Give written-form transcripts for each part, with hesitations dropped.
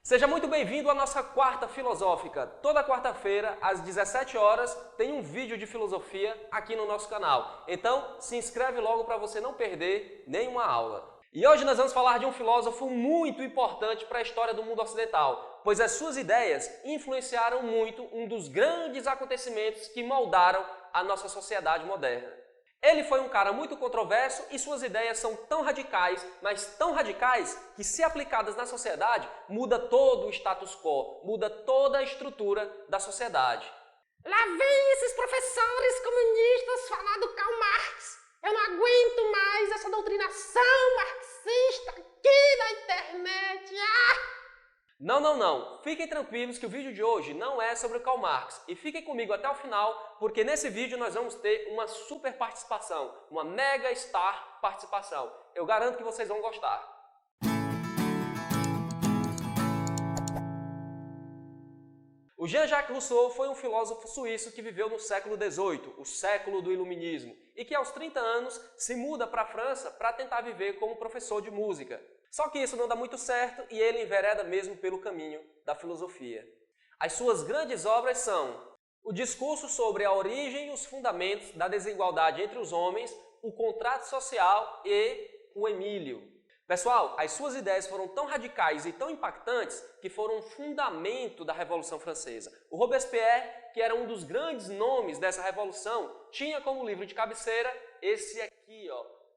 Seja muito bem-vindo à nossa quarta filosófica. Toda quarta-feira, às 17 horas, tem um vídeo de filosofia aqui no nosso canal. Então, se inscreve logo para você não perder nenhuma aula. E hoje nós vamos falar de um filósofo muito importante para a história do mundo ocidental, pois as suas ideias influenciaram muito um dos grandes acontecimentos que moldaram a nossa sociedade moderna. Ele foi um cara muito controverso e suas ideias são tão radicais, mas tão radicais, que se aplicadas na sociedade, muda todo o status quo, muda toda a estrutura da sociedade. Lá vem esses professores comunistas falar do Karl Marx. Eu não aguento mais essa doutrinação marxista aqui na internet. Não. Fiquem tranquilos que o vídeo de hoje não é sobre o Karl Marx. E fiquem comigo até o final, porque nesse vídeo nós vamos ter uma super participação, uma mega star participação. Eu garanto que vocês vão gostar. O Jean-Jacques Rousseau foi um filósofo suíço que viveu no século XVIII, o século do Iluminismo, e que aos 30 anos se muda para a França para tentar viver como professor de música. Só que isso não dá muito certo e ele envereda mesmo pelo caminho da filosofia. As suas grandes obras são o discurso sobre a origem e os fundamentos da desigualdade entre os homens, o contrato social e o Emílio. Pessoal, as suas ideias foram tão radicais e tão impactantes que foram um fundamento da Revolução Francesa. O Robespierre, que era um dos grandes nomes dessa revolução, tinha como livro de cabeceira esse aqui,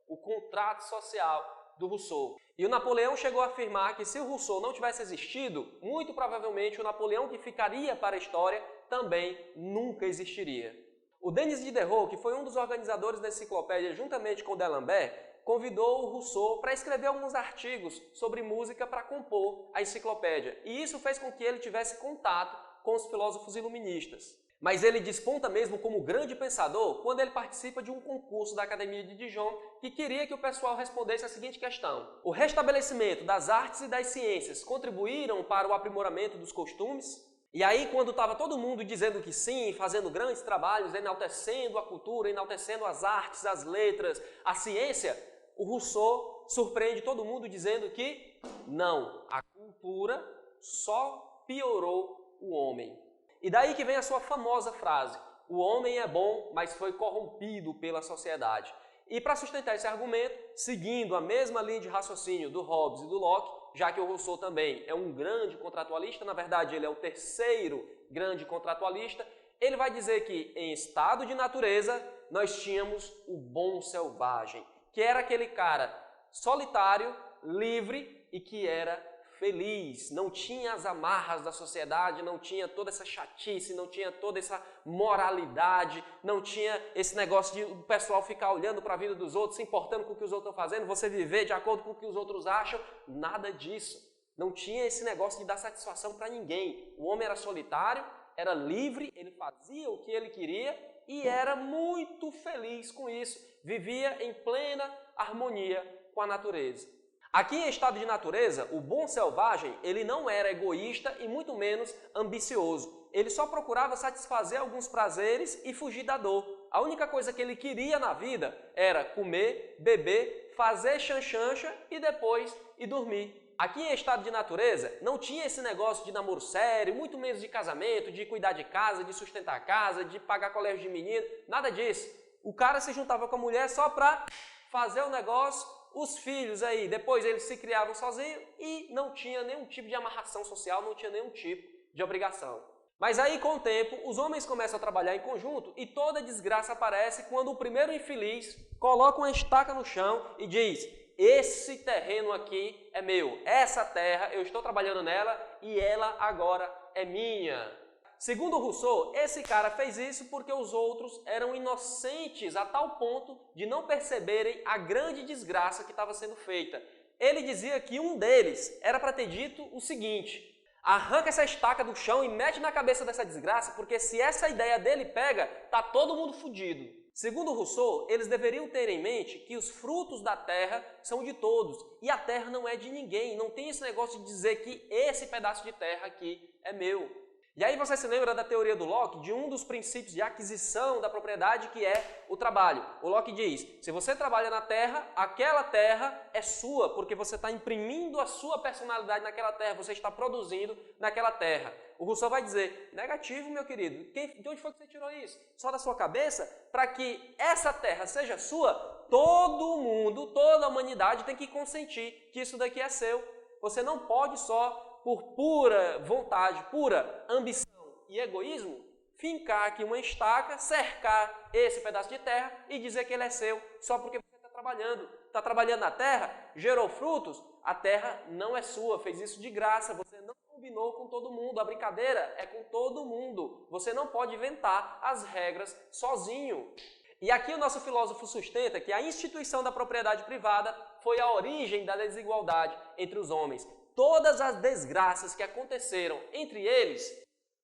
o Contrato Social do Rousseau. E o Napoleão chegou a afirmar que se o Rousseau não tivesse existido, muito provavelmente o Napoleão que ficaria para a história também nunca existiria. O Denis Diderot, que foi um dos organizadores da enciclopédia juntamente com D'Alembert, convidou o Rousseau para escrever alguns artigos sobre música para compor a enciclopédia. E isso fez com que ele tivesse contato com os filósofos iluministas. Mas ele desponta mesmo como grande pensador quando ele participa de um concurso da Academia de Dijon que queria que o pessoal respondesse a seguinte questão: o restabelecimento das artes e das ciências contribuíram para o aprimoramento dos costumes? E aí, quando estava todo mundo dizendo que sim, fazendo grandes trabalhos, enaltecendo a cultura, enaltecendo as artes, as letras, a ciência, o Rousseau surpreende todo mundo dizendo que não, a cultura só piorou o homem. E daí que vem a sua famosa frase: o homem é bom, mas foi corrompido pela sociedade. E para sustentar esse argumento, seguindo a mesma linha de raciocínio do Hobbes e do Locke, já que o Rousseau também é um grande contratualista, na verdade ele é o terceiro grande contratualista, ele vai dizer que em estado de natureza nós tínhamos o bom selvagem, que era aquele cara solitário, livre e que era feliz, não tinha as amarras da sociedade, não tinha toda essa chatice, não tinha toda essa moralidade, não tinha esse negócio de o pessoal ficar olhando para a vida dos outros, se importando com o que os outros estão fazendo, você viver de acordo com o que os outros acham, nada disso. Não tinha esse negócio de dar satisfação para ninguém. O homem era solitário, era livre, ele fazia o que ele queria e era muito feliz com isso, vivia em plena harmonia com a natureza. Aqui em estado de natureza, o bom selvagem, ele não era egoísta e muito menos ambicioso. Ele só procurava satisfazer alguns prazeres e fugir da dor. A única coisa que ele queria na vida era comer, beber, fazer chanchancha e depois ir dormir. Aqui em estado de natureza, não tinha esse negócio de namoro sério, muito menos de casamento, de cuidar de casa, de sustentar a casa, de pagar colégio de menino, nada disso. O cara se juntava com a mulher só para fazer o negócio. Os filhos aí, depois eles se criavam sozinhos e não tinha nenhum tipo de amarração social, não tinha nenhum tipo de obrigação. Mas aí, com o tempo, os homens começam a trabalhar em conjunto e toda desgraça aparece quando o primeiro infeliz coloca uma estaca no chão e diz: esse terreno aqui é meu, essa terra, eu estou trabalhando nela e ela agora é minha. Segundo Rousseau, esse cara fez isso porque os outros eram inocentes a tal ponto de não perceberem a grande desgraça que estava sendo feita. Ele dizia que um deles era para ter dito o seguinte: arranca essa estaca do chão e mete na cabeça dessa desgraça, porque se essa ideia dele pega, tá todo mundo fudido. Segundo Rousseau, eles deveriam ter em mente que os frutos da terra são de todos e a terra não é de ninguém. Não tem esse negócio de dizer que esse pedaço de terra aqui é meu. E aí você se lembra da teoria do Locke, de um dos princípios de aquisição da propriedade, que é o trabalho. O Locke diz, se você trabalha na terra, aquela terra é sua, porque você está imprimindo a sua personalidade naquela terra, você está produzindo naquela terra. O Rousseau vai dizer, negativo, meu querido, de onde foi que você tirou isso? Só da sua cabeça? Para que essa terra seja sua, todo mundo, toda a humanidade tem que consentir que isso daqui é seu. Você não pode só por pura vontade, pura ambição e egoísmo, fincar aqui uma estaca, cercar esse pedaço de terra e dizer que ele é seu só porque você está trabalhando. Está trabalhando na terra, gerou frutos, a terra não é sua, fez isso de graça, você não combinou com todo mundo, a brincadeira é com todo mundo. Você não pode inventar as regras sozinho. E aqui o nosso filósofo sustenta que a instituição da propriedade privada foi a origem da desigualdade entre os homens. Todas as desgraças que aconteceram entre eles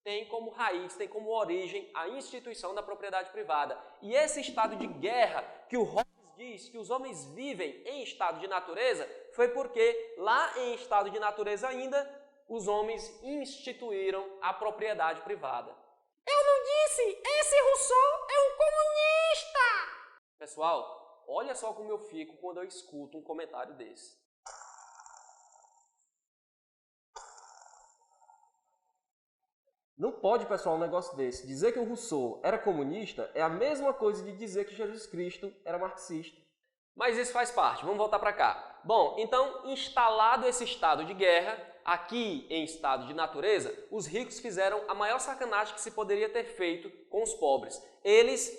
têm como raiz, têm como origem a instituição da propriedade privada. E esse estado de guerra que o Hobbes diz que os homens vivem em estado de natureza foi porque lá em estado de natureza ainda os homens instituíram a propriedade privada. Eu não disse, esse Rousseau é um comunista! Pessoal, olha só como eu fico quando eu escuto um comentário desse. Não pode, pessoal, um negócio desse. Dizer que o Rousseau era comunista é a mesma coisa de dizer que Jesus Cristo era marxista. Mas isso faz parte. Vamos voltar para cá. Bom, então, instalado esse estado de guerra, aqui em estado de natureza, os ricos fizeram a maior sacanagem que se poderia ter feito com os pobres. Eles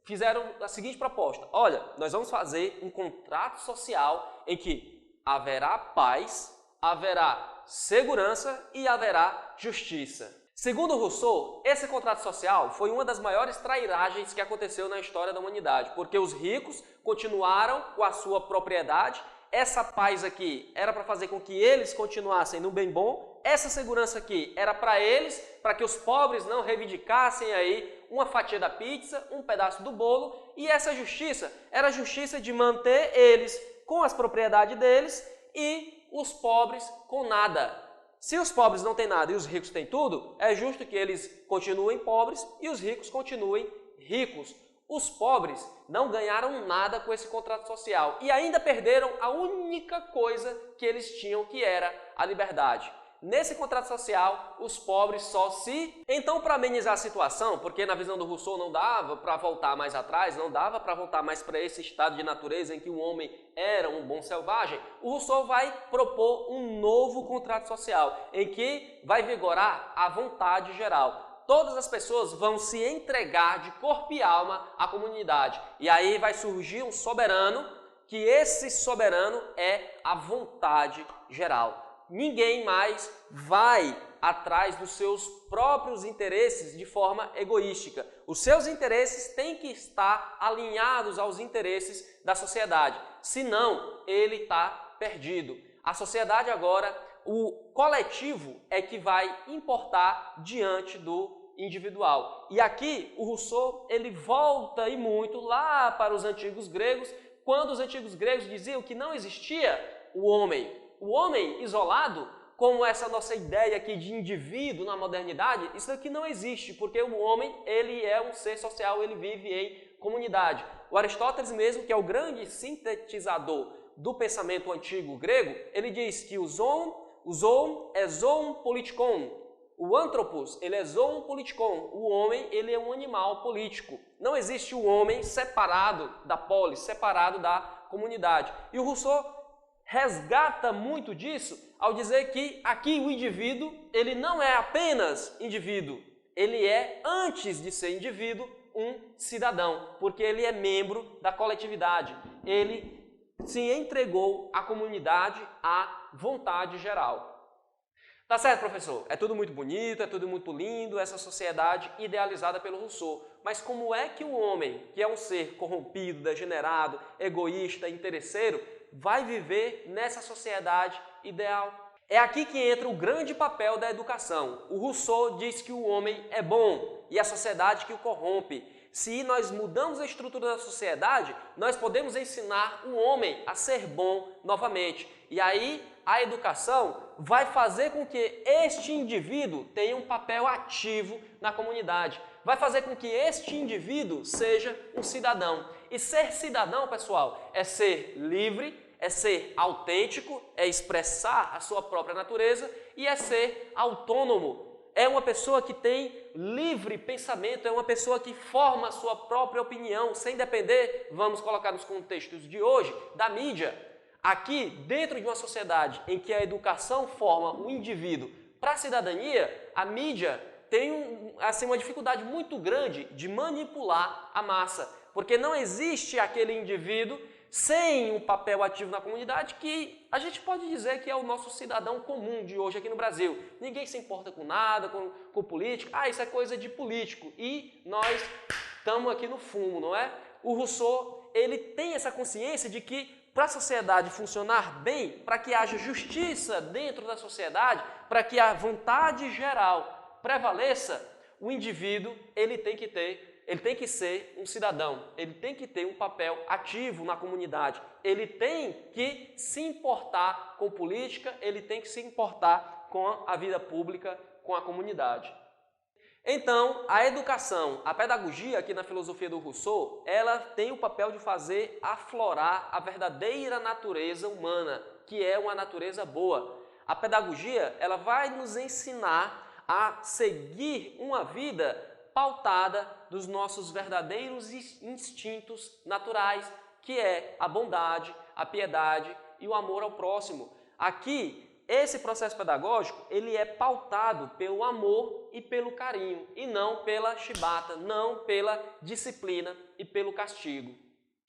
fizeram a seguinte proposta. Olha, nós vamos fazer um contrato social em que haverá paz, haverá segurança e haverá justiça. Segundo Rousseau, esse contrato social foi uma das maiores trairagens que aconteceu na história da humanidade, porque os ricos continuaram com a sua propriedade, essa paz aqui era para fazer com que eles continuassem no bem bom, essa segurança aqui era para eles, para que os pobres não reivindicassem aí uma fatia da pizza, um pedaço do bolo, e essa justiça era a justiça de manter eles com as propriedades deles e os pobres com nada. Se os pobres não têm nada e os ricos têm tudo, é justo que eles continuem pobres e os ricos continuem ricos. Os pobres não ganharam nada com esse contrato social e ainda perderam a única coisa que eles tinham, que era a liberdade. Nesse contrato social, os pobres só se... Então, para amenizar a situação, porque na visão do Rousseau não dava para voltar mais atrás, não dava para voltar mais para esse estado de natureza em que o homem era um bom selvagem, o Rousseau vai propor um novo contrato social, em que vai vigorar a vontade geral. Todas as pessoas vão se entregar de corpo e alma à comunidade. E aí vai surgir um soberano, que esse soberano é a vontade geral. Ninguém mais vai atrás dos seus próprios interesses de forma egoística. Os seus interesses têm que estar alinhados aos interesses da sociedade. Senão, ele está perdido. A sociedade agora, o coletivo é que vai importar diante do individual. E aqui o Rousseau ele volta e muito lá para os antigos gregos, quando os antigos gregos diziam que não existia o homem. O homem isolado, como essa nossa ideia aqui de indivíduo na modernidade, isso aqui não existe, porque o homem ele é um ser social, ele vive em comunidade. O Aristóteles mesmo, que é o grande sintetizador do pensamento antigo grego, ele diz que o zoon é zoon politikon, o anthropos ele é zoon politikon, o homem ele é um animal político. Não existe o homem separado da polis, separado da comunidade. E o Rousseau resgata muito disso ao dizer que aqui o indivíduo, ele não é apenas indivíduo, ele é, antes de ser indivíduo, um cidadão, porque ele é membro da coletividade, ele se entregou à comunidade, à vontade geral. Tá certo, professor? É tudo muito bonito, é tudo muito lindo, essa sociedade idealizada pelo Rousseau. Mas como é que o homem, que é um ser corrompido, degenerado, egoísta, interesseiro, vai viver nessa sociedade ideal? É aqui que entra o grande papel da educação. O Rousseau diz que o homem é bom e a sociedade que o corrompe. Se nós mudamos a estrutura da sociedade, nós podemos ensinar o homem a ser bom novamente. E aí a educação vai fazer com que este indivíduo tenha um papel ativo na comunidade. Vai fazer com que este indivíduo seja um cidadão. E ser cidadão, pessoal, é ser livre, é ser autêntico, é expressar a sua própria natureza e é ser autônomo. É uma pessoa que tem livre pensamento, é uma pessoa que forma a sua própria opinião, sem depender, vamos colocar nos contextos de hoje, da mídia. Aqui, dentro de uma sociedade em que a educação forma o indivíduo para a cidadania, a mídia tem uma dificuldade muito grande de manipular a massa, porque não existe aquele indivíduo sem um papel ativo na comunidade que a gente pode dizer que é o nosso cidadão comum de hoje aqui no Brasil. Ninguém se importa com nada, com política. Ah, isso é coisa de político. E nós estamos aqui no fumo, não é? O Rousseau, ele tem essa consciência de que para a sociedade funcionar bem, para que haja justiça dentro da sociedade, para que a vontade geral prevaleça, o indivíduo ele tem que ser um cidadão, ele tem que ter um papel ativo na comunidade, ele tem que se importar com política, ele tem que se importar com a vida pública, com a comunidade. Então, a educação, a pedagogia aqui na filosofia do Rousseau, ela tem o papel de fazer aflorar a verdadeira natureza humana, que é uma natureza boa. A pedagogia, ela vai nos ensinar a seguir uma vida pautada dos nossos verdadeiros instintos naturais, que é a bondade, a piedade e o amor ao próximo. Aqui, esse processo pedagógico, ele é pautado pelo amor e pelo carinho, e não pela chibata, não pela disciplina e pelo castigo.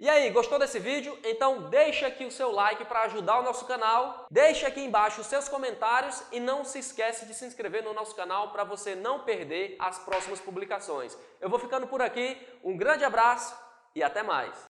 E aí, gostou desse vídeo? Então deixa aqui o seu like para ajudar o nosso canal, deixa aqui embaixo os seus comentários e não se esquece de se inscrever no nosso canal para você não perder as próximas publicações. Eu vou ficando por aqui, um grande abraço e até mais!